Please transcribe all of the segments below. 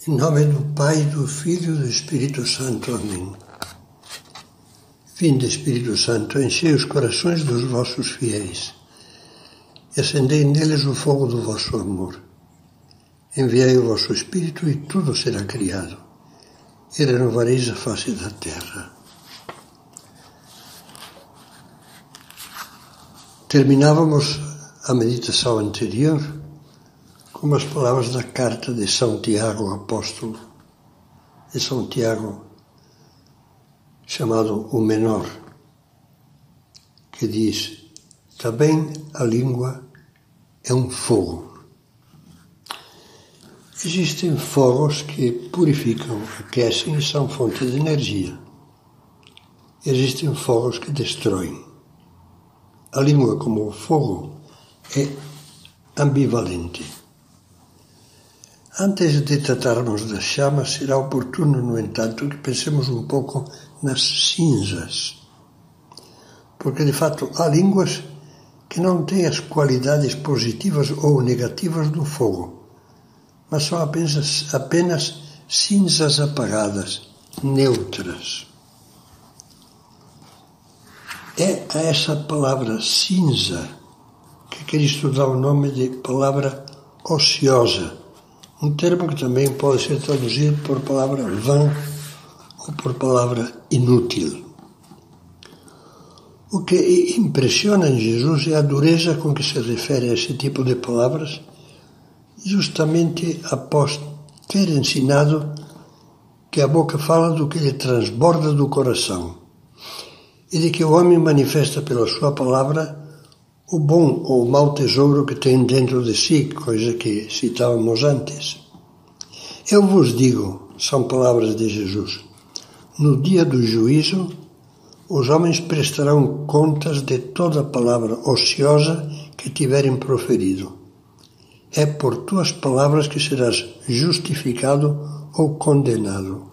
Em nome do Pai, do Filho e do Espírito Santo. Amém. Vinde, Espírito Santo, enchei os corações dos vossos fiéis e acendei neles o fogo do vosso amor. Enviai o vosso Espírito e tudo será criado, e renovareis a face da terra. Terminávamos a meditação anterior com as palavras da carta de São Tiago, apóstolo, de São Tiago, chamado o Menor, que diz: também a língua é um fogo. Existem fogos que purificam, aquecem e são fonte de energia. Existem fogos que destroem. A língua, como o fogo, é ambivalente. Antes de tratarmos das chamas, será oportuno, no entanto, que pensemos um pouco nas cinzas. Porque, de fato, há línguas que não têm as qualidades positivas ou negativas do fogo, mas são apenas cinzas apagadas, neutras. É a essa palavra cinza que Cristo dá o nome de palavra ociosa, um termo que também pode ser traduzido por palavra vã ou por palavra inútil. O que impressiona em Jesus é a dureza com que se refere a esse tipo de palavras, justamente após ter ensinado que a boca fala do que lhe transborda do coração e de que o homem manifesta pela sua palavra o bom ou o mau tesouro que tem dentro de si, coisa que citávamos antes. Eu vos digo, são palavras de Jesus, no dia do juízo, os homens prestarão contas de toda palavra ociosa que tiverem proferido. É por tuas palavras que serás justificado ou condenado.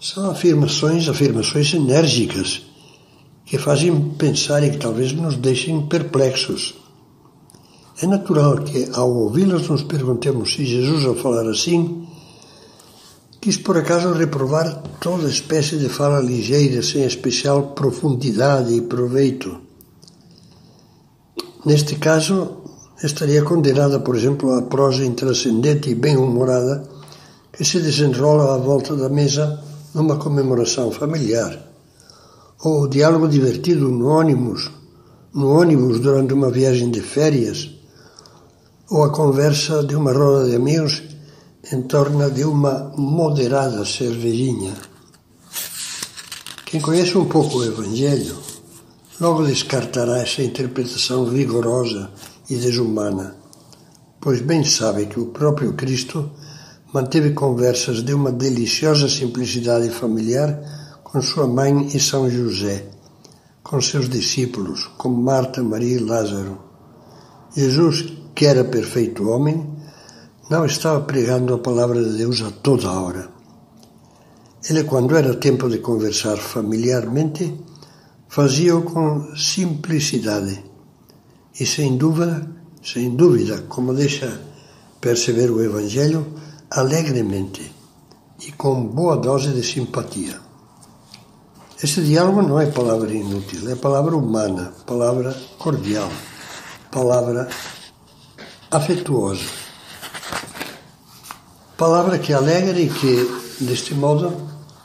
São afirmações enérgicas, que fazem pensar e que talvez nos deixem perplexos. É natural que, ao ouvi-las, nos perguntemos se Jesus, ao falar assim, quis por acaso reprovar toda espécie de fala ligeira, sem especial profundidade e proveito. Neste caso, estaria condenada, por exemplo, a prosa intranscendente e bem-humorada que se desenrola à volta da mesa numa comemoração familiar, ou o diálogo divertido no ônibus durante uma viagem de férias, ou a conversa de uma roda de amigos em torno de uma moderada cervejinha. Quem conhece um pouco o Evangelho logo descartará essa interpretação vigorosa e desumana, pois bem sabe que o próprio Cristo manteve conversas de uma deliciosa simplicidade familiar com sua mãe e São José, com seus discípulos, como Marta, Maria e Lázaro. Jesus, que era perfeito homem, não estava pregando a palavra de Deus a toda hora. Ele, quando era tempo de conversar familiarmente, fazia-o com simplicidade e, sem dúvida, como deixa perceber o Evangelho, alegremente e com boa dose de simpatia. Esse diálogo não é palavra inútil, é palavra humana, palavra cordial, palavra afetuosa. Palavra que alegra e que, deste modo,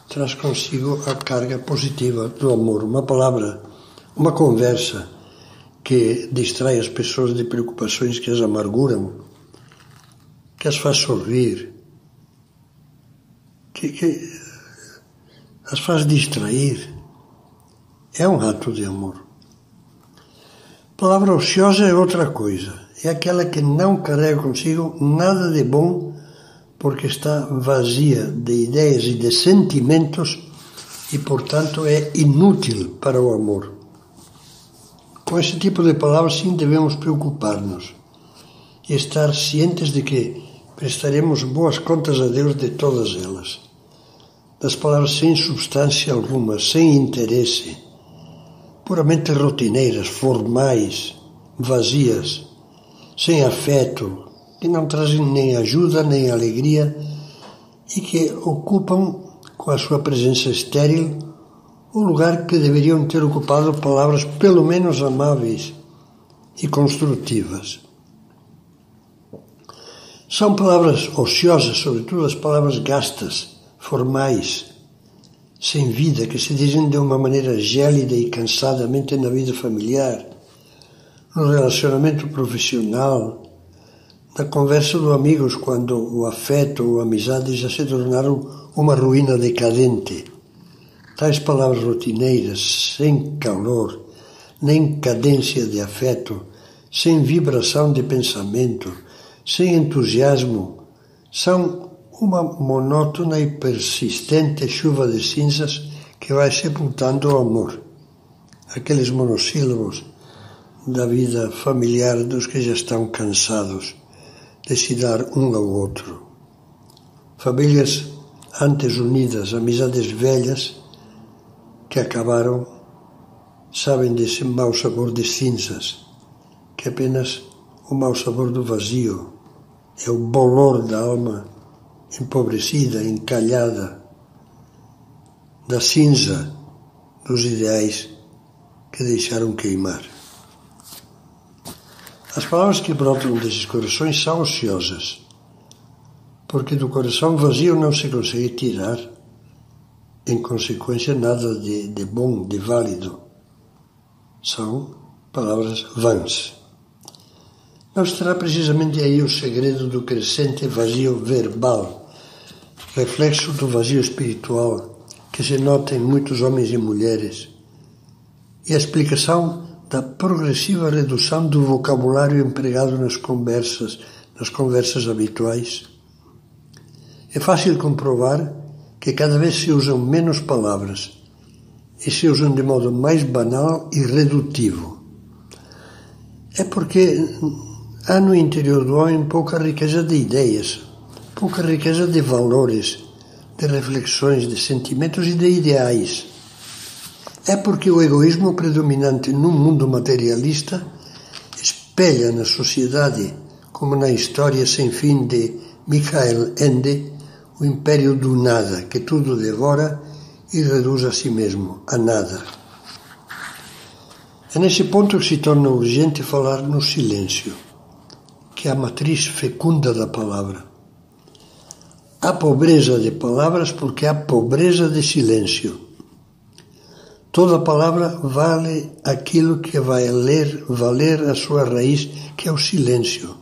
traz consigo a carga positiva do amor. Uma conversa que distrai as pessoas de preocupações que as amarguram, que as faz sorrir, que as faz distrair. É um ato de amor. Palavra ociosa é outra coisa. É aquela que não carrega consigo nada de bom, porque está vazia de ideias e de sentimentos e, portanto, é inútil para o amor. Com esse tipo de palavras, sim, devemos preocupar-nos e estar cientes de que prestaremos boas contas a Deus de todas elas. Das palavras sem substância alguma, sem interesse, puramente rotineiras, formais, vazias, sem afeto, que não trazem nem ajuda nem alegria e que ocupam, com a sua presença estéril, o lugar que deveriam ter ocupado palavras pelo menos amáveis e construtivas. São palavras ociosas, sobretudo as palavras gastas, formais, sem vida, que se dizem de uma maneira gélida e cansadamente na vida familiar, no relacionamento profissional, na conversa dos amigos quando o afeto ou a amizade já se tornaram uma ruína decadente. Tais palavras rotineiras, sem calor, nem cadência de afeto, sem vibração de pensamento, sem entusiasmo, são uma monótona e persistente chuva de cinzas que vai sepultando o amor. Aqueles monossílabos da vida familiar dos que já estão cansados de se dar um ao outro. Famílias antes unidas, amizades velhas que acabaram, sabem desse mau sabor de cinzas, que é apenas o mau sabor do vazio, é o bolor da alma empobrecida, encalhada, da cinza dos ideais que deixaram queimar. As palavras que brotam desses corações são ociosas, porque do coração vazio não se consegue tirar, em consequência, nada de bom, de válido. São palavras vãs. Não estará precisamente aí o segredo do crescente vazio verbal, reflexo do vazio espiritual que se nota em muitos homens e mulheres, e a explicação da progressiva redução do vocabulário empregado nas conversas habituais? É fácil comprovar que cada vez se usam menos palavras e se usam de modo mais banal e redutivo. É porque há no interior do homem pouca riqueza de ideias, pouca riqueza de valores, de reflexões, de sentimentos e de ideais. É porque o egoísmo predominante num mundo materialista espelha na sociedade, como na história sem fim de Michael Ende, o império do nada, que tudo devora e reduz a si mesmo, a nada. É nesse ponto que se torna urgente falar no silêncio, que é a matriz fecunda da palavra. Há pobreza de palavras porque há pobreza de silêncio. Toda palavra vale aquilo que vai valer a sua raiz, que é o silêncio.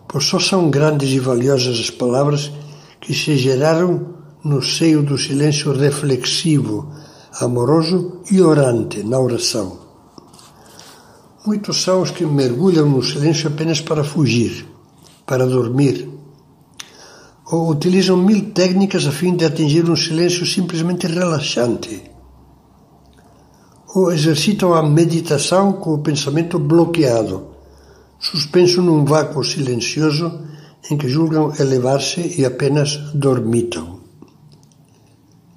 Pois só são grandes e valiosas as palavras que se geraram no seio do silêncio reflexivo, amoroso e orante na oração. Muitos são os que mergulham no silêncio apenas para fugir, para dormir, ou utilizam 1000 técnicas a fim de atingir um silêncio simplesmente relaxante, ou exercitam a meditação com o pensamento bloqueado, suspenso num vácuo silencioso em que julgam elevar-se e apenas dormitam.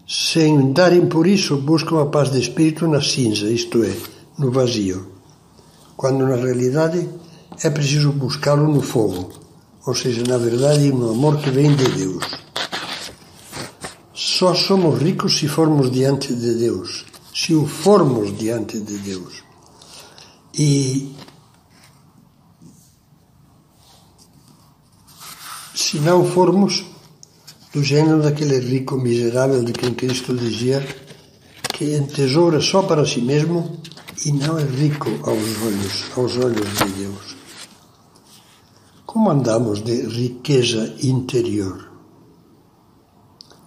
Sem darem por isso, buscam a paz de espírito na cinza, isto é, no vazio, quando na realidade é preciso buscá-lo no fogo, ou seja, na verdade, no amor que vem de Deus. Só somos ricos se formos diante de Deus, se o formos diante de Deus. E se não formos, do gênero daquele rico miserável de quem Cristo dizia que entesoura só para si mesmo e não é rico aos olhos de Deus. Como andamos de riqueza interior?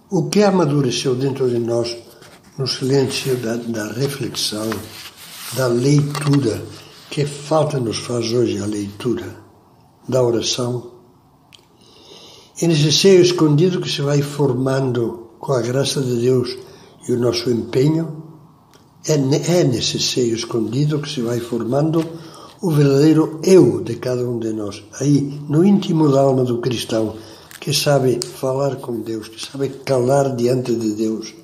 O que amadureceu dentro de nós no silêncio da reflexão, da leitura, que falta nos faz hoje a leitura, da oração? É nesse seio escondido que se vai formando, com a graça de Deus e o nosso empenho, é nesse seio escondido que se vai formando o verdadeiro eu de cada um de nós, aí no íntimo da alma do cristão, que sabe falar com Deus, que sabe calar diante de Deus,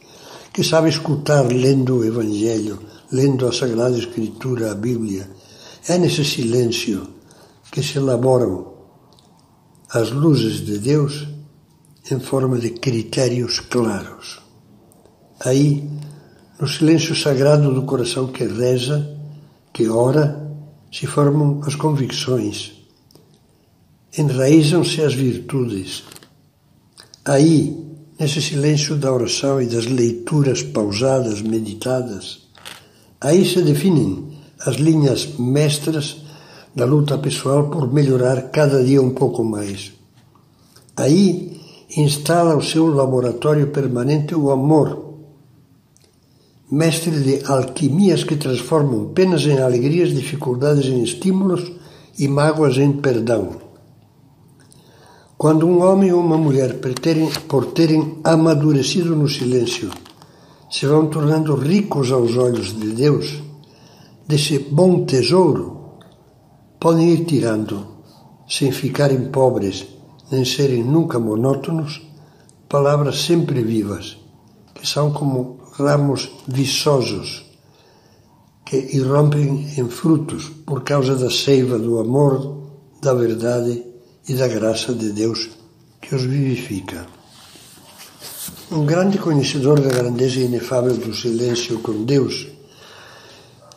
que sabe escutar lendo o Evangelho, lendo a Sagrada Escritura, a Bíblia. É nesse silêncio que se elaboram as luzes de Deus em forma de critérios claros. Aí, no silêncio sagrado do coração que reza, que ora, se formam as convicções, enraizam-se as virtudes. Aí, nesse silêncio da oração e das leituras pausadas, meditadas, aí se definem as linhas mestras da luta pessoal por melhorar cada dia um pouco mais. Aí instala o seu laboratório permanente o amor, mestre de alquimias que transformam penas em alegrias, dificuldades em estímulos e mágoas em perdão. Quando um homem ou uma mulher, por terem amadurecido no silêncio, se vão tornando ricos aos olhos de Deus, desse bom tesouro, podem ir tirando, sem ficarem pobres, nem serem nunca monótonos, palavras sempre vivas, que são como ramos viçosos, que irrompem em frutos por causa da seiva do amor, da verdade e da graça de Deus que os vivifica. Um grande conhecedor da grandeza inefável do silêncio com Deus,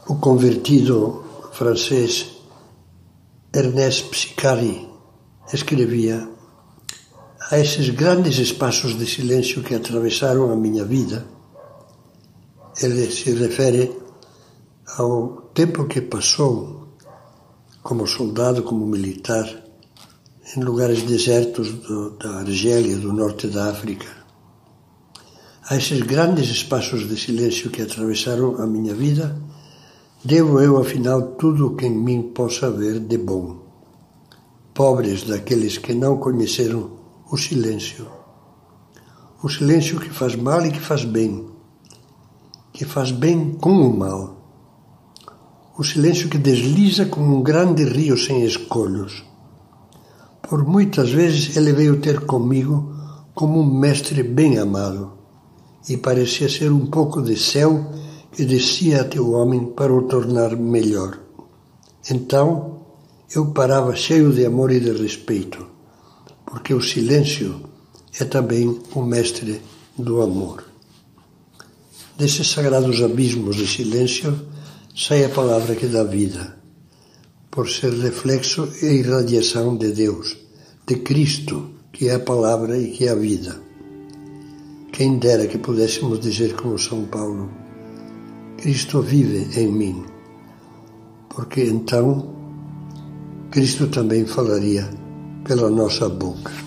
o convertido francês Ernest Psicari, escrevia: a esses grandes espaços de silêncio que atravessaram a minha vida. Ele se refere ao tempo que passou como soldado, como militar, em lugares desertos da Argélia, do norte da África. A esses grandes espaços de silêncio que atravessaram a minha vida, devo eu, afinal, tudo o que em mim possa haver de bom. Pobres daqueles que não conheceram o silêncio que faz mal e que faz bem com o mal, o silêncio que desliza como um grande rio sem escolhos. Por muitas vezes ele veio ter comigo como um mestre bem amado, e parecia ser um pouco de céu que descia até o homem para o tornar melhor. Então eu parava cheio de amor e de respeito, porque o silêncio é também o mestre do amor. Desses sagrados abismos de silêncio sai a palavra que dá vida, por ser reflexo e irradiação de Deus, de Cristo, que é a palavra e que é a vida. Quem dera que pudéssemos dizer como São Paulo: Cristo vive em mim, porque então Cristo também falaria pela nossa boca.